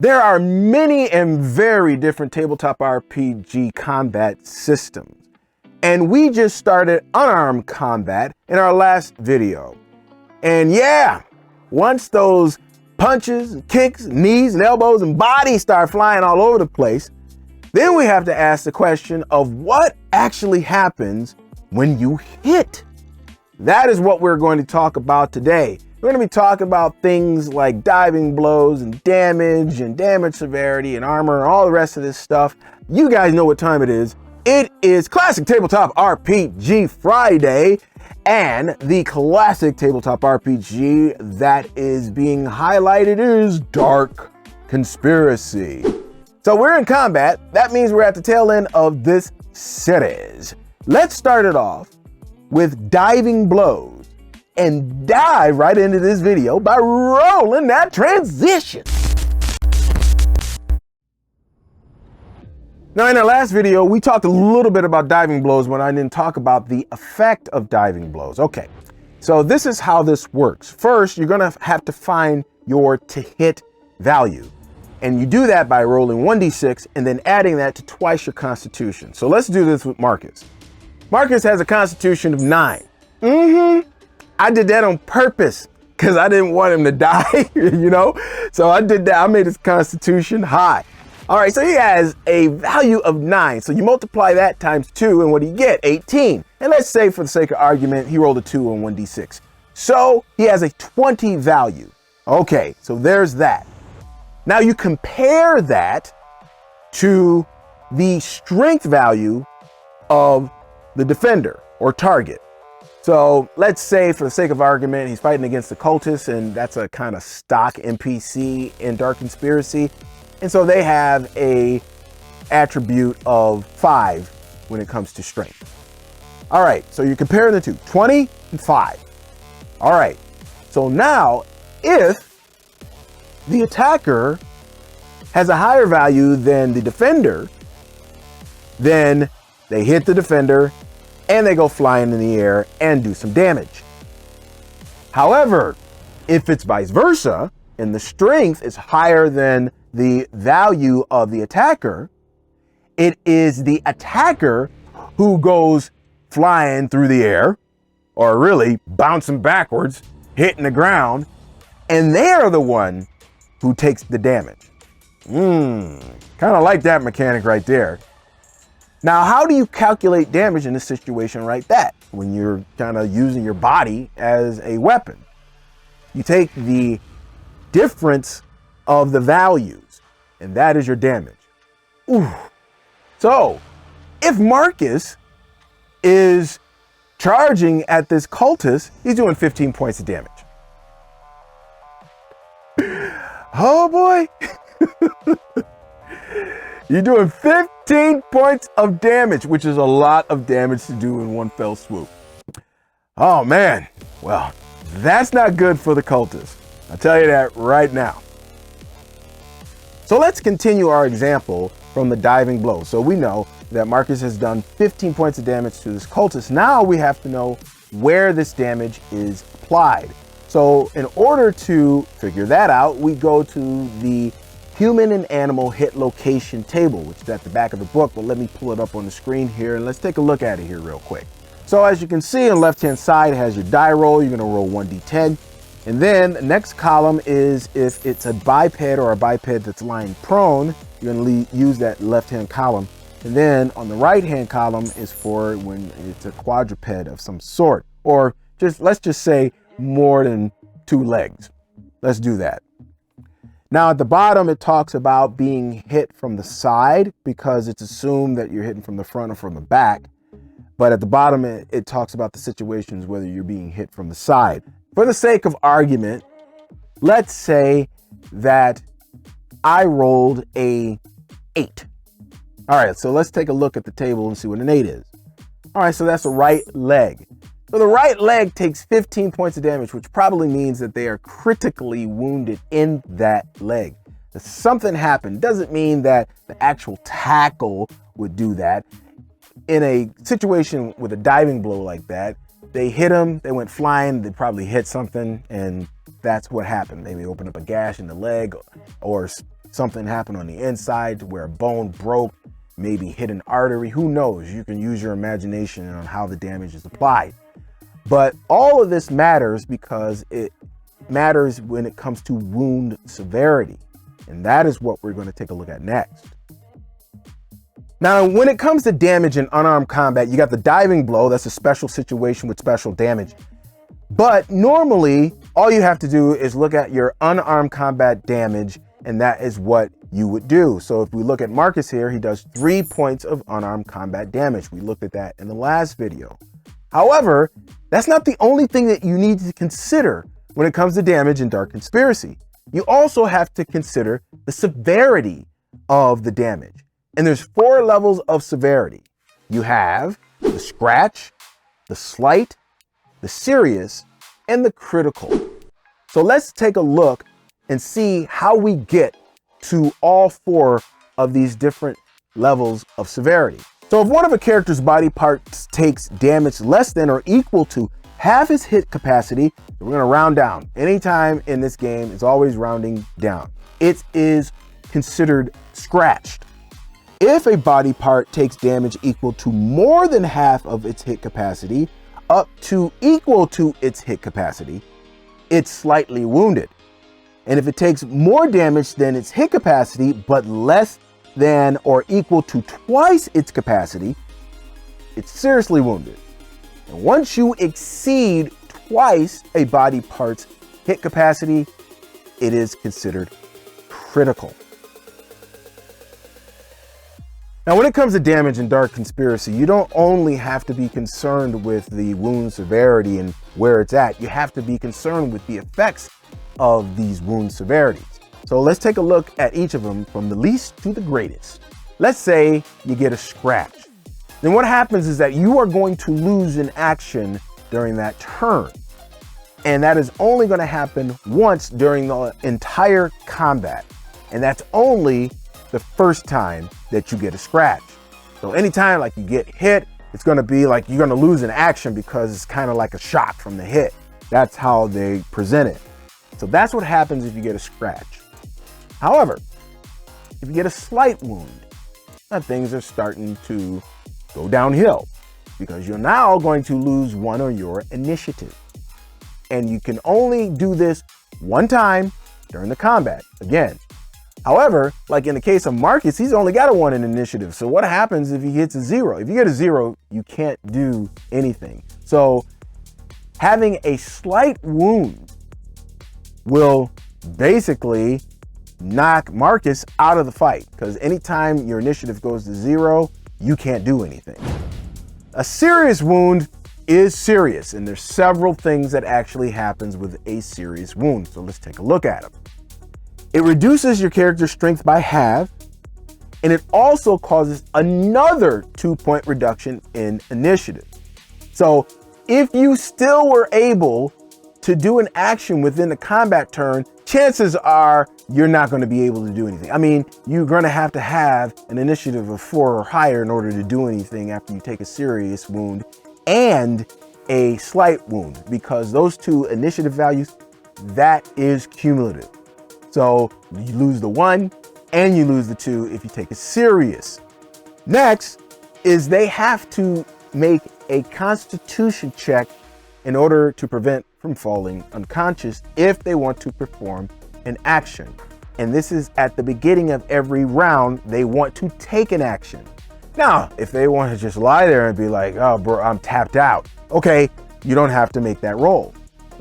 There are many and very different tabletop RPG combat systems, and we just started unarmed combat in our last video. And yeah, once those punches, kicks, knees, and elbows, and bodies start flying all over the place, then we have to ask the question of what actually happens when you hit. That is what we're going to talk about today. We're going to be talking about things like diving blows and damage severity and armor and all the rest of this stuff. You guys know what time it is. It is Classic Tabletop RPG Friday, and the classic tabletop RPG that is being highlighted is Dark Conspiracy. So we're in combat. That means we're at the tail end of this series. Let's start it off with diving blows and dive right into this video by rolling that transition. Now, in our last video, we talked a little bit about diving blows when I didn't talk about the effect of diving blows. Okay, so this is how this works. First, you're gonna have to find your to hit value. And you do that by rolling 1d6 and then adding that to twice your constitution. So let's do this with Marcus. Marcus has a constitution of 9. I did that on purpose because I didn't want him to die, you know? So I did that, I made his constitution high. All right, so he has a value of 9. So you multiply that times 2 and what do you get? 18. And let's say for the sake of argument, he rolled a 2 on 1d6. So he has a 20 value. Okay, so there's that. Now you compare that to the strength value of the defender or target. So let's say for the sake of argument, he's fighting against the cultists, and that's a kind of stock NPC in Dark Conspiracy. And so they have a attribute of 5 when it comes to strength. All right, so you're comparing the two, 20 and 5. All right, so now if the attacker has a higher value than the defender, then they hit the defender and they go flying in the air and do some damage. However, if it's vice versa and the strength is higher than the value of the attacker, it is the attacker who goes flying through the air, or really bouncing backwards, hitting the ground, and they're the one who takes the damage. Kind of like that mechanic right there. Now, how do you calculate damage in a situation like that when you're kind of using your body as a weapon? You take the difference of the values, and that is your damage. So, if Marcus is charging at this cultist, he's doing 15 points of damage. Oh boy. You're doing 15 points of damage, which is a lot of damage to do in one fell swoop. Oh man, well, that's not good for the cultists. I'll tell you that right now. So let's continue our example from the diving blow. So we know that Marcus has done 15 points of damage to this cultist. Now we have to know where this damage is applied. So in order to figure that out, we go to the human and animal hit location table, which is at the back of the book, but let me pull it up on the screen here and let's take a look at it here real quick. So as you can see on the left-hand side, it has your die roll. You're gonna roll 1d10. And then the next column is if it's a biped or a biped that's lying prone, you're gonna use that left-hand column. And then on the right-hand column is for when it's a quadruped of some sort, or let's just say more than 2 legs. Let's do that. Now at the bottom, it talks about being hit from the side because it's assumed that you're hitting from the front or from the back. But at the bottom, it talks about the situations whether you're being hit from the side. For the sake of argument, let's say that I rolled a 8. All right, so let's take a look at the table and see what an 8 is. All right, so that's the right leg. So the right leg takes 15 points of damage, which probably means that they are critically wounded in that leg. If something happened, doesn't mean that the actual tackle would do that. In a situation with a diving blow like that, they hit him, they went flying, they probably hit something, and that's what happened. Maybe open up a gash in the leg or something happened on the inside to where a bone broke, maybe hit an artery, who knows? You can use your imagination on how the damage is applied. But all of this matters because it matters when it comes to wound severity. And that is what we're going to take a look at next. Now, when it comes to damage in unarmed combat, you got the diving blow. That's a special situation with special damage. But normally, all you have to do is look at your unarmed combat damage, and that is what you would do. So if we look at Marcus here, he does 3 points of unarmed combat damage. We looked at that in the last video. However, that's not the only thing that you need to consider when it comes to damage in Dark Conspiracy. You also have to consider the severity of the damage. And there's 4 levels of severity. You have the scratch, the slight, the serious, and the critical. So let's take a look and see how we get to all 4 of these different levels of severity. So if one of a character's body parts takes damage less than or equal to half his hit capacity, we're gonna round down. Anytime in this game, it's always rounding down. It is considered scratched. If a body part takes damage equal to more than half of its hit capacity, up to equal to its hit capacity, it's slightly wounded. And if it takes more damage than its hit capacity, but less than or equal to twice its capacity, it's seriously wounded. And once you exceed twice a body part's hit capacity, it is considered critical. Now, when it comes to damage in Dark Conspiracy, you don't only have to be concerned with the wound severity and where it's at, you have to be concerned with the effects of these wound severities. So let's take a look at each of them from the least to the greatest. Let's say you get a scratch. Then what happens is that you are going to lose an action during that turn. And that is only going to happen once during the entire combat. And that's only the first time that you get a scratch. So anytime like you get hit, it's going to be like you're going to lose an action because it's kind of like a shock from the hit. That's how they present it. So that's what happens if you get a scratch. However, if you get a slight wound, now things are starting to go downhill because you're now going to lose one of your initiative. And you can only do this one time during the combat. Again, however, like in the case of Marcus, he's only got a 1 in initiative. So what happens if he hits a 0? If you get a 0, you can't do anything. So having a slight wound will basically knock Marcus out of the fight because anytime your initiative goes to 0, you can't do anything. A serious wound is serious, and there's several things that actually happens with a serious wound. So let's take a look at them. It reduces your character's strength by half, and it also causes another 2-point reduction in initiative. So if you still were able to do an action within the combat turn, chances are you're not going to be able to do anything. I mean, you're going to have an initiative of 4 or higher in order to do anything after you take a serious wound and a slight wound, because those 2 initiative values, that is cumulative. So you lose the 1 and you lose the 2 if you take a serious. Next is they have to make a constitution check in order to prevent from falling unconscious if they want to perform an action. And this is at the beginning of every round, they want to take an action. Now, if they want to just lie there and be like, oh bro, I'm tapped out. Okay, you don't have to make that roll.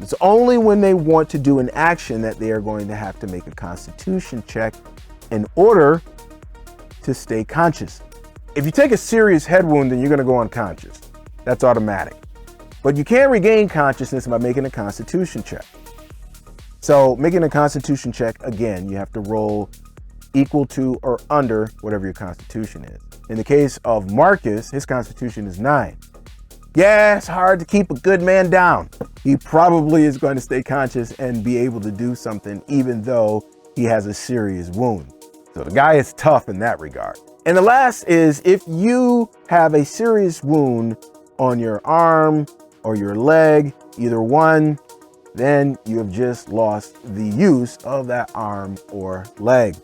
It's only when they want to do an action that they are going to have to make a constitution check in order to stay conscious. If you take a serious head wound, then you're going to go unconscious. That's automatic. But you can regain consciousness by making a constitution check. So making a constitution check, again, you have to roll equal to or under whatever your constitution is. In the case of Marcus, his constitution is 9. Yeah, it's hard to keep a good man down. He probably is going to stay conscious and be able to do something even though he has a serious wound. So the guy is tough in that regard. And the last is if you have a serious wound on your arm or your leg, either one, then you have just lost the use of that arm or leg.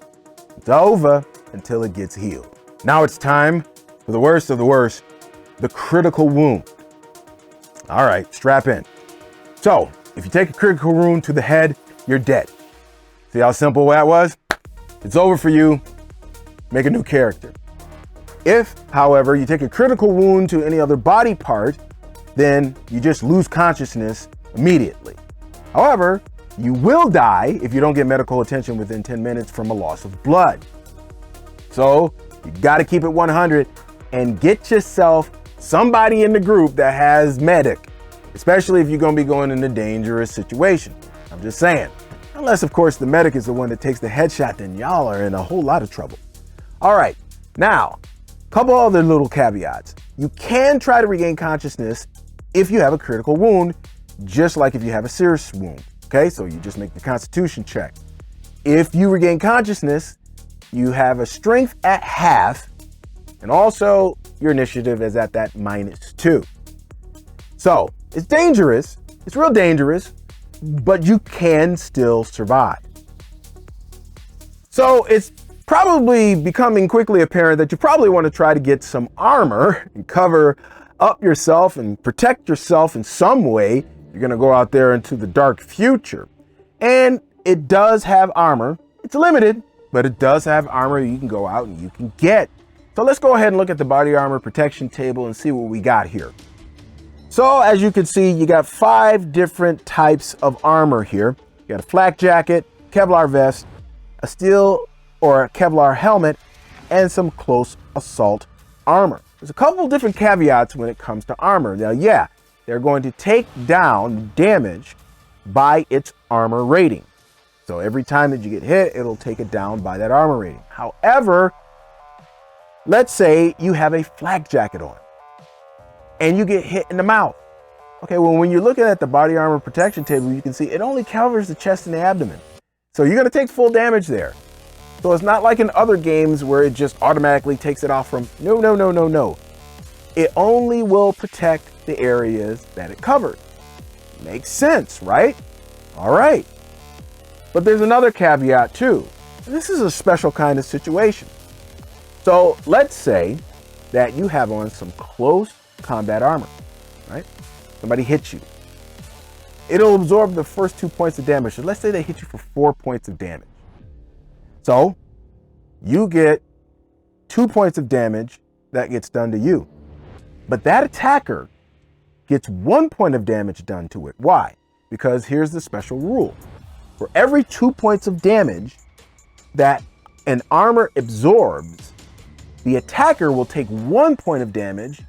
It's over until it gets healed. Now it's time for the worst of the worst, the critical wound. All right, strap in. So if you take a critical wound to the head, you're dead. See how simple that was? It's over for you. Make a new character. If, however, you take a critical wound to any other body part, then you just lose consciousness immediately. However, you will die if you don't get medical attention within 10 minutes from a loss of blood. So you got to keep it 100 and get yourself somebody in the group that has medic, especially if you're going to be going in a dangerous situation. I'm just saying. Unless, of course, the medic is the one that takes the headshot, then y'all are in a whole lot of trouble. All right, now, a couple other little caveats. You can try to regain consciousness if you have a critical wound, just like if you have a serious wound. Okay, so you just make the constitution check. If you regain consciousness, you have a strength at half, and also your initiative is at that -2. So it's dangerous, it's real dangerous, but you can still survive. So it's probably becoming quickly apparent that you probably want to try to get some armor and cover up yourself and protect yourself in some way. You're going to go out there into the dark future. And it does have armor. It's limited, but it does have armor you can go out and you can get. So let's go ahead and look at the body armor protection table and see what we got here. So as you can see, you got 5 different types of armor here. You got a flak jacket, Kevlar vest, a steel or a Kevlar helmet, and some close assault armor. There's a couple different caveats when it comes to armor. Now, yeah, they're going to take down damage by its armor rating. So every time that you get hit, it'll take it down by that armor rating. However, let's say you have a flak jacket on and you get hit in the mouth. Okay, well, when you're looking at the body armor protection table, you can see it only covers the chest and the abdomen. So you're going to take full damage there. So it's not like in other games where it just automatically takes it off from, no. It only will protect the areas that it covers. Makes sense, right? All right. But there's another caveat too. This is a special kind of situation. So let's say that you have on some close combat armor, right? Somebody hits you. It'll absorb the first 2 points of damage. So let's say they hit you for 4 points of damage. So you get 2 points of damage that gets done to you. But that attacker gets 1 point of damage done to it. Why? Because here's the special rule. For every 2 points of damage that an armor absorbs, the attacker will take 1 point of damage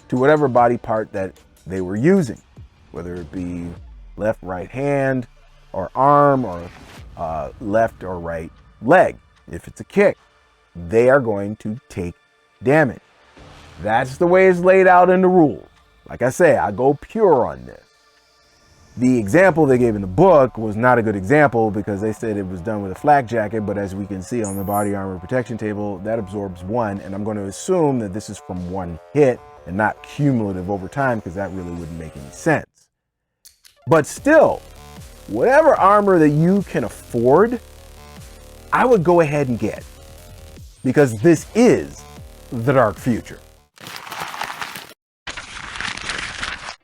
to whatever body part that they were using, whether it be left, right hand, or arm, or left or right leg. If it's a kick, they are going to take damage. That's the way it's laid out in the rules. Like I say, I go pure on this. The example they gave in the book was not a good example because they said it was done with a flak jacket, but as we can see on the body armor protection table, that absorbs 1, and I'm going to assume that this is from 1 hit and not cumulative over time because that really wouldn't make any sense. But still, whatever armor that you can afford, I would go ahead and get, because this is the dark future.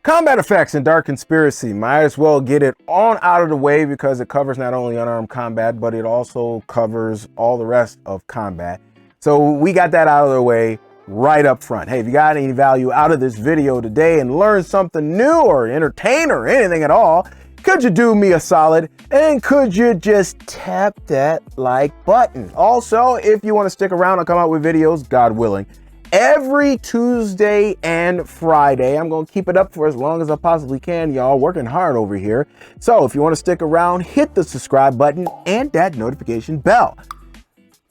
Combat effects in Dark Conspiracy. Might as well get it on out of the way because it covers not only unarmed combat, but it also covers all the rest of combat. So we got that out of the way right up front. Hey, if you got any value out of this video today and learned something new or entertain or anything at all, could you do me a solid and could you just tap that like button? Also, if you want to stick around, I'll come out with videos, God willing, every Tuesday and Friday. I'm going to keep it up for as long as I possibly can, y'all. Working hard over here. So if you want to stick around, hit the subscribe button and that notification bell.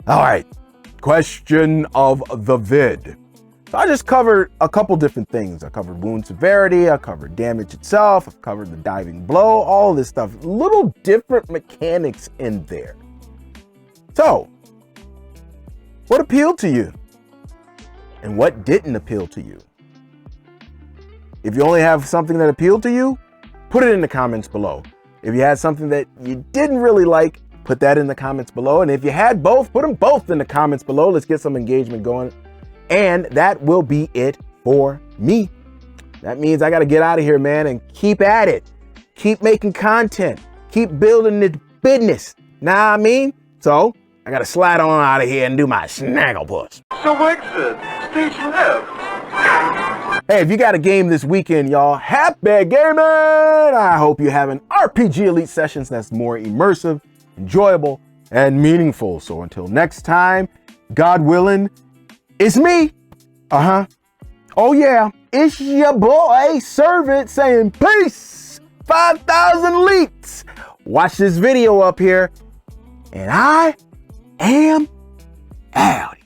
All right, question of the vid. So I just covered a couple different things. I covered wound severity, I covered damage itself, I've covered the diving blow, all this stuff. Little different mechanics in there. So, what appealed to you? And what didn't appeal to you? If you only have something that appealed to you, put it in the comments below. If you had something that you didn't really like, Put that in the comments below. And if you had both, put them both in the comments below. Let's get some engagement going. And that will be it for me. That means I got to get out of here, man, and keep at it. Keep making content. Keep building the business. Know what I mean? So I got to slide on out of here and do my Snagglepuss. So exit, stage left. Hey, if you got a game this weekend, y'all, happy gaming! I hope you have an RPG Elite Sessions that's more immersive, enjoyable, and meaningful. So until next time, God willing, it's me. Oh yeah, it's your boy, Servant, saying peace, 5,000 leaps. Watch this video up here, and I am out.